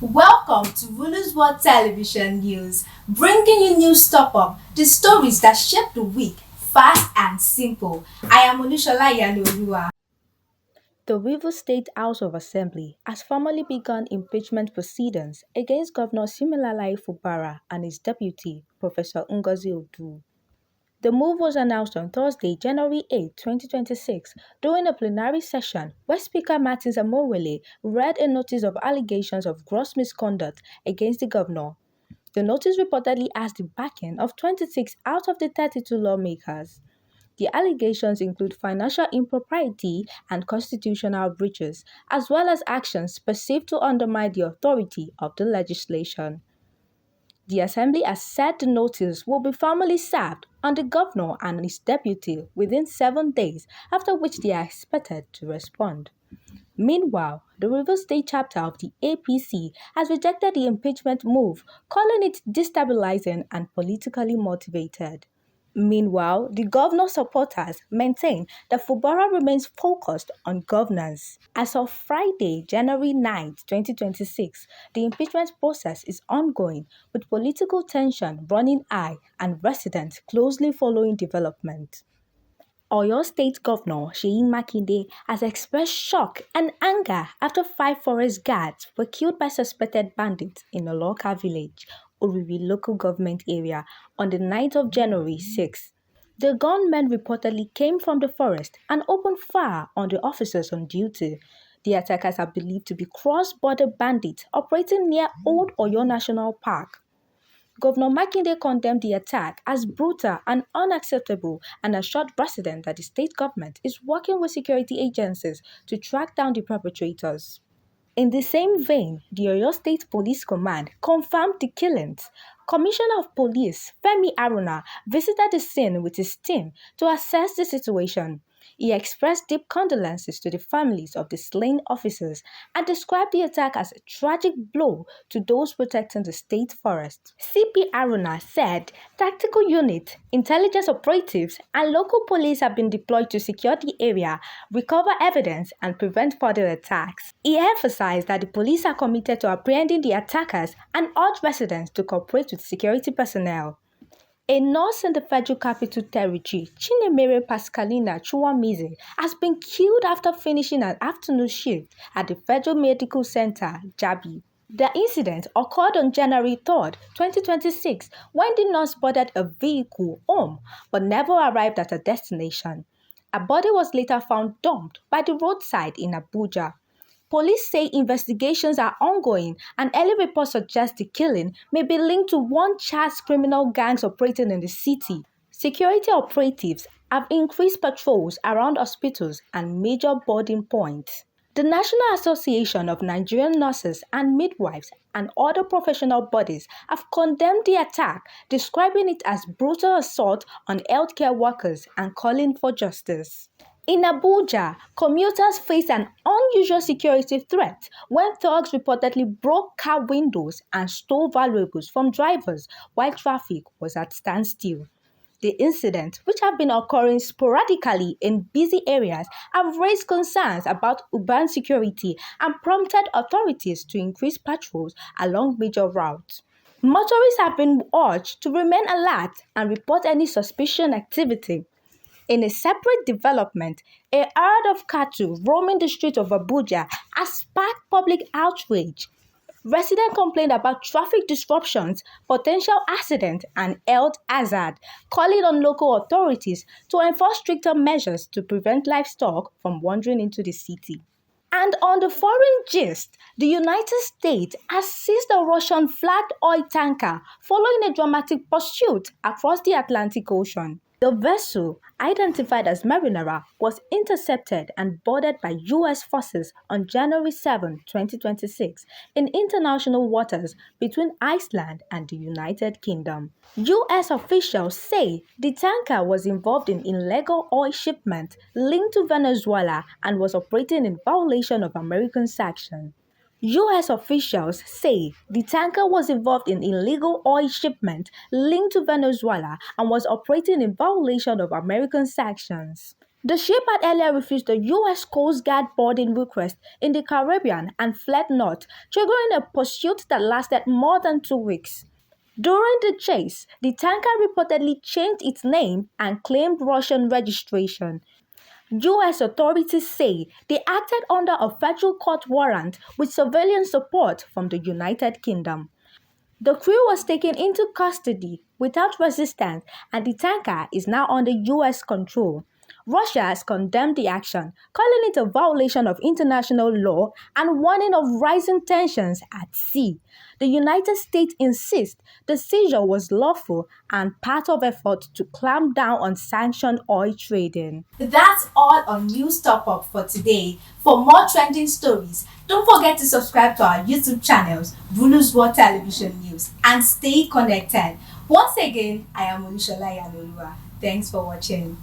Welcome to Ruler's World Television News, bringing you news top-up, the stories that shape the week, fast and simple. I am Olushola Iyanu. The Oyo State House of Assembly has formally begun impeachment proceedings against Governor Siminalayi Fubara and his deputy, Professor Ngozi Odu. The move was announced on Thursday, January 8, 2026, during a plenary session where Speaker Martins Amorwele read a notice of allegations of gross misconduct against the governor. The notice reportedly asked the backing of 26 out of the 32 lawmakers. The allegations include financial impropriety and constitutional breaches, as well as actions perceived to undermine the authority of the legislation. The Assembly has said the notice will be formally served on the governor and his deputy within 7 days, after which they are expected to respond. Meanwhile, the Rivers State chapter of the APC has rejected the impeachment move, calling it destabilizing and politically motivated. Meanwhile, the governor's supporters maintain that Fubara remains focused on governance. As of Friday, January 9, 2026, the impeachment process is ongoing, with political tension running high and residents closely following development. Oyo State Governor Seyi Makinde has expressed shock and anger after 5 forest guards were killed by suspected bandits in a local village, Oriri local government area, on the 9th of January 6. The gunmen reportedly came from the forest and opened fire on the officers on duty. The attackers are believed to be cross-border bandits operating near Old Oyo National Park. Governor Makinde condemned the attack as brutal and unacceptable and assured residents that the state government is working with security agencies to track down the perpetrators. In the same vein, the Oyo State Police Command confirmed the killings. Commissioner of Police Femi Haruna visited the scene with his team to assess the situation. He expressed deep condolences to the families of the slain officers and described the attack as a tragic blow to those protecting the state forest. CP Haruna said tactical units, intelligence operatives, and local police have been deployed to secure the area, recover evidence, and prevent further attacks. He emphasized that the police are committed to apprehending the attackers and urged residents to cooperate with security personnel. A nurse in the Federal Capital Territory, Chinemerem Pascalina Chuwumeziem, has been killed after finishing an afternoon shift at the Federal Medical Center, Jabi. The incident occurred on January 3, 2026, when the nurse boarded a vehicle home but never arrived at her destination. A body was later found dumped by the roadside in Abuja. Police say investigations are ongoing and early reports suggest the killing may be linked to one-charged criminal gangs operating in the city. Security operatives have increased patrols around hospitals and major boarding points. The National Association of Nigerian Nurses and Midwives and other professional bodies have condemned the attack, describing it as brutal assault on healthcare workers and calling for justice. In Abuja, commuters faced an unusual security threat when thugs reportedly broke car windows and stole valuables from drivers while traffic was at standstill. The incidents, which have been occurring sporadically in busy areas, have raised concerns about urban security and prompted authorities to increase patrols along major routes. Motorists have been urged to remain alert and report any suspicious activity. In a separate development, a herd of cattle roaming the streets of Abuja has sparked public outrage. Residents complained about traffic disruptions, potential accidents, and health hazard, calling on local authorities to enforce stricter measures to prevent livestock from wandering into the city. And on the foreign gist, the United States has seized a Russian-flagged oil tanker following a dramatic pursuit across the Atlantic Ocean. The vessel, identified as Marinara, was intercepted and boarded by U.S. forces on January 7, 2026, in international waters between Iceland and the United Kingdom. U.S. officials say the tanker was involved in illegal oil shipment linked to Venezuela and was operating in violation of American sanctions. U.S. officials say the tanker was involved in illegal oil shipment linked to Venezuela and was operating in violation of American sanctions. The ship had earlier refused the U.S. Coast Guard boarding request in the Caribbean and fled north, triggering a pursuit that lasted more than 2 weeks. During the chase, the tanker reportedly changed its name and claimed Russian registration. U.S. authorities say they acted under a federal court warrant with surveillance support from the United Kingdom. The crew was taken into custody without resistance and the tanker is now under U.S. control. Russia has condemned the action, calling it a violation of international law and warning of rising tensions at sea. The United States insists the seizure was lawful and part of efforts to clamp down on sanctioned oil trading. That's all on News Top Up for today. For more trending stories, don't forget to subscribe to our YouTube channels, Bulu's World Television News, and stay connected. Once again, I am Olushola Yanolua. Thanks for watching.